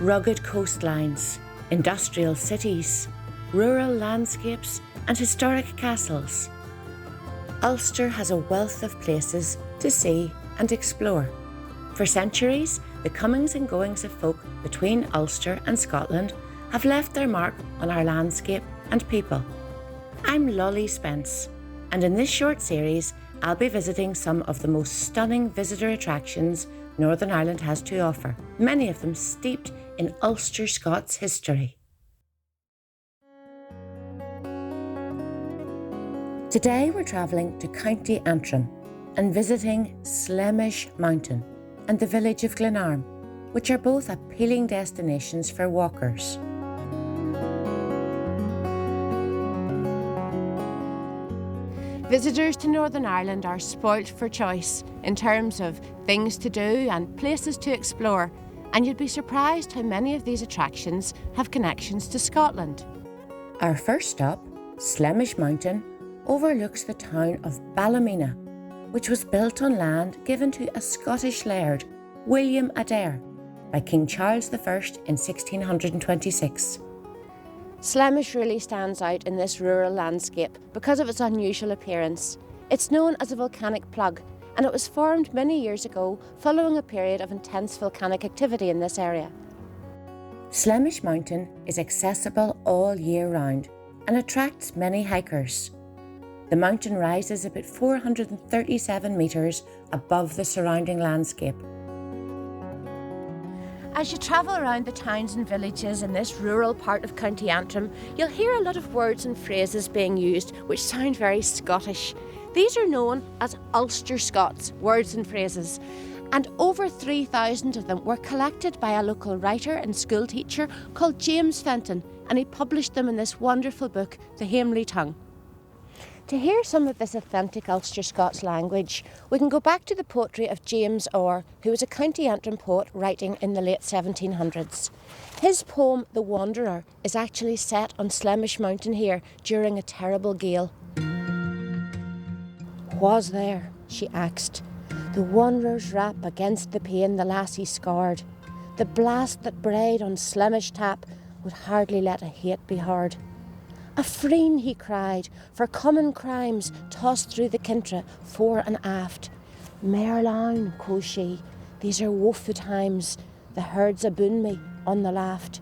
rugged coastlines, industrial cities, rural landscapes and historic castles. Ulster has a wealth of places to see and explore. For centuries, the comings and goings of folk between Ulster and Scotland have left their mark on our landscape and people. I'm Lolly Spence, and in this short series, I'll be visiting some of the most stunning visitor attractions Northern Ireland has to offer, many of them steeped in Ulster-Scots history. Today we're travelling to County Antrim and visiting Slemish Mountain and the village of Glenarm, which are both appealing destinations for walkers. Visitors to Northern Ireland are spoilt for choice in terms of things to do and places to explore, and you'd be surprised how many of these attractions have connections to Scotland. Our first stop, Slemish Mountain, overlooks the town of Ballymena, which was built on land given to a Scottish laird, William Adair, by King Charles I in 1626. Slemish really stands out in this rural landscape because of its unusual appearance. It's known as a volcanic plug, and it was formed many years ago following a period of intense volcanic activity in this area. Slemish Mountain is accessible all year round and attracts many hikers. The mountain rises about 437 metres above the surrounding landscape. As you travel around the towns and villages in this rural part of County Antrim, you'll hear a lot of words and phrases being used which sound very Scottish. These are known as Ulster-Scots words and phrases, and over 3,000 of them were collected by a local writer and school teacher called James Fenton, and he published them in this wonderful book, The Hamely Tongue. To hear some of this authentic Ulster-Scots language, we can go back to the poetry of James Orr, who was a County Antrim poet writing in the late 1700s. His poem, The Wanderer, is actually set on Slemish Mountain here during a terrible gale. "Wha's there?" she axed. "The wanderer's rap against the pane the lassie scarred. The blast that braid on Slemish tap would hardly let a hate be heard. A freen," he cried, "for common crimes tossed through the kintra fore and aft. Merlown," quo' she, "these are woeful times, the herds aboon me on the laft."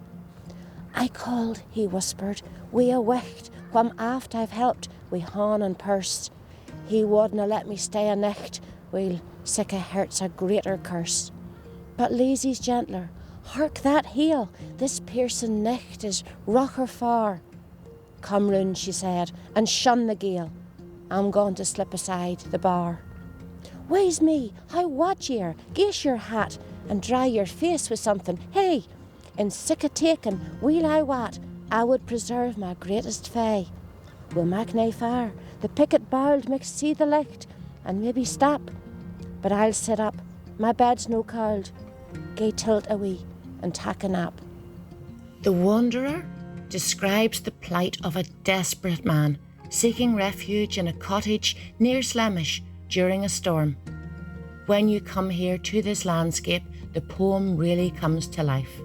"I called," he whispered, "wi' a wicht, wham aft I've helped wi' haun and purse. He wadna let me stay a nicht, while sic a hurt's a greater curse. But Lazy's gentler, hark that hail, this piercing nicht is rocher far. Come round," she said, "and shun the gale. I'm going to slip aside the bar. Wae's me, how wat ye're? Gace your hat and dry your face with something. Hey, in sic a taken, weel I wat, I would preserve my greatest fay. We'll mak nae fire, the picket bowld makes see the licht, and maybe stop. But I'll sit up, my bed's no cold. Gae tilt a wee and tak a nap." The Wanderer describes the plight of a desperate man seeking refuge in a cottage near Slemish during a storm. When you come here to this landscape, the poem really comes to life.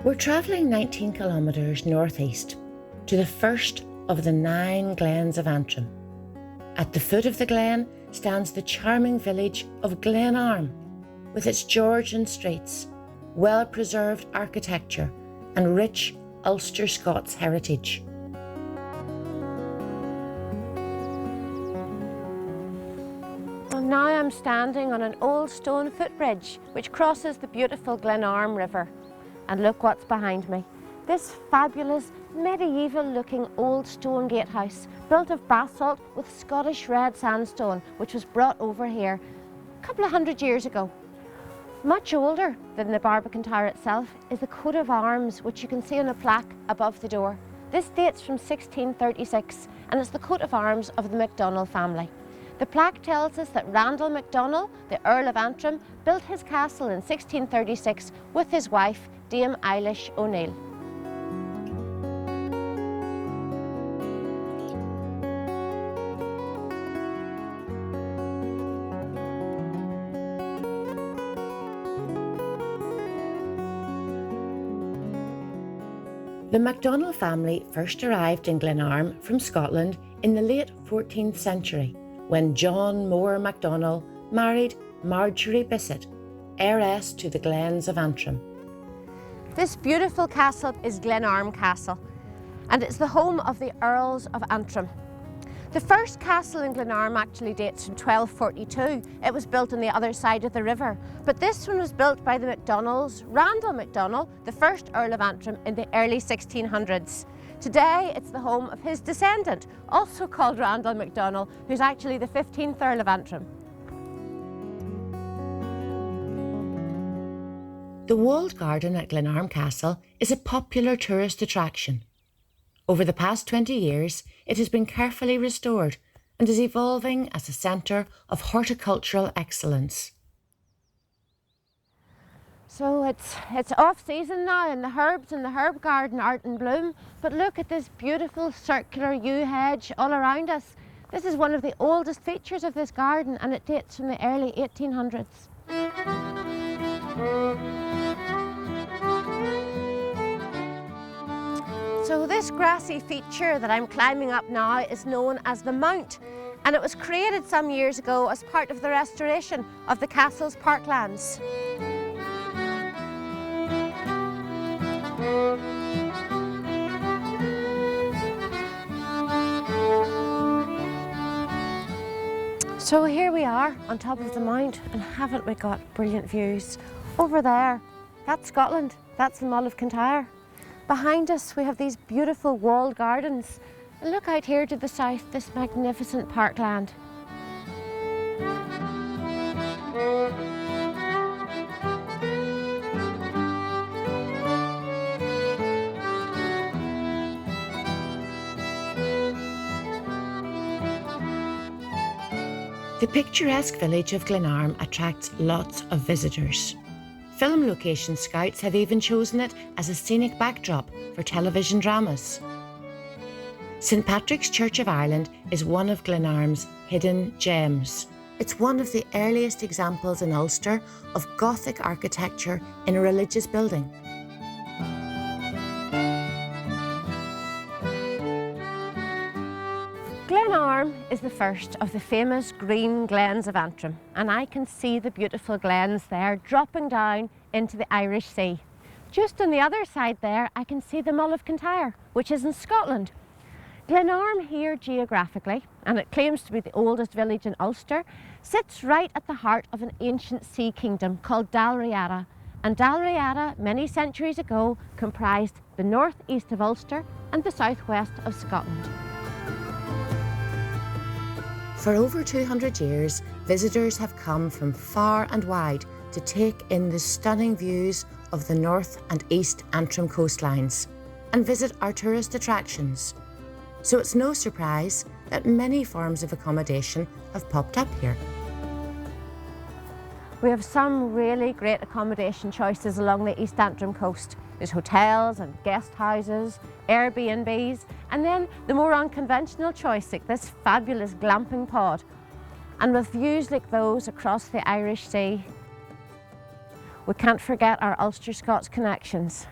We're travelling 19 kilometres northeast to the first of the 9 glens of Antrim. At the foot of the glen stands the charming village of Glenarm, with its Georgian streets, well-preserved architecture and rich Ulster-Scots heritage. Well, now I'm standing on an old stone footbridge which crosses the beautiful Glenarm River. And look what's behind me. This fabulous medieval-looking old stone gatehouse, built of basalt with Scottish red sandstone, which was brought over here a couple of hundred years ago. Much older than the Barbican Tower itself is the coat of arms, which you can see on a plaque above the door. This dates from 1636 and it's the coat of arms of the MacDonald family. The plaque tells us that Randall MacDonald, the Earl of Antrim, built his castle in 1636 with his wife, Dame Eilish O'Neill. The MacDonald family first arrived in Glenarm from Scotland in the late 14th century when John Moore MacDonald married Marjorie Bissett, heiress to the Glens of Antrim. This beautiful castle is Glenarm Castle and it's the home of the Earls of Antrim. The first castle in Glenarm actually dates from 1242. It was built on the other side of the river, but this one was built by the MacDonalds, Randall MacDonald, the first Earl of Antrim, in the early 1600s. Today it's the home of his descendant, also called Randall MacDonald, who's actually the 15th Earl of Antrim. The walled garden at Glenarm Castle is a popular tourist attraction. Over the past 20 years, it has been carefully restored and is evolving as a centre of horticultural excellence. So it's off season now and the herbs in the herb garden aren't in bloom, but look at this beautiful circular yew hedge all around us. This is one of the oldest features of this garden and it dates from the early 1800s. So this grassy feature that I'm climbing up now is known as the Mount, and it was created some years ago as part of the restoration of the castle's parklands. So here we are on top of the Mount, and haven't we got brilliant views? Over there, that's Scotland, that's the Mull of Kintyre. Behind us we have these beautiful walled gardens. And look out here to the south, this magnificent parkland. The picturesque village of Glenarm attracts lots of visitors. Film location scouts have even chosen it as a scenic backdrop for television dramas. St Patrick's Church of Ireland is one of Glenarm's hidden gems. It's one of the earliest examples in Ulster of Gothic architecture in a religious building. Glenarm is the first of the famous green glens of Antrim, and I can see the beautiful glens there dropping down into the Irish Sea. Just on the other side there, I can see the Mull of Kintyre, which is in Scotland. Glenarm here geographically, and it claims to be the oldest village in Ulster, sits right at the heart of an ancient sea kingdom called Dalriada. And Dalriada, many centuries ago, comprised the northeast of Ulster and the southwest of Scotland. For over 200 years, visitors have come from far and wide to take in the stunning views of the North and East Antrim coastlines and visit our tourist attractions. So it's no surprise that many forms of accommodation have popped up here. We have some really great accommodation choices along the East Antrim coast. There's hotels and guest houses, Airbnbs, and then the more unconventional choice like this fabulous glamping pod. And with views like those across the Irish Sea, we can't forget our Ulster-Scots connections.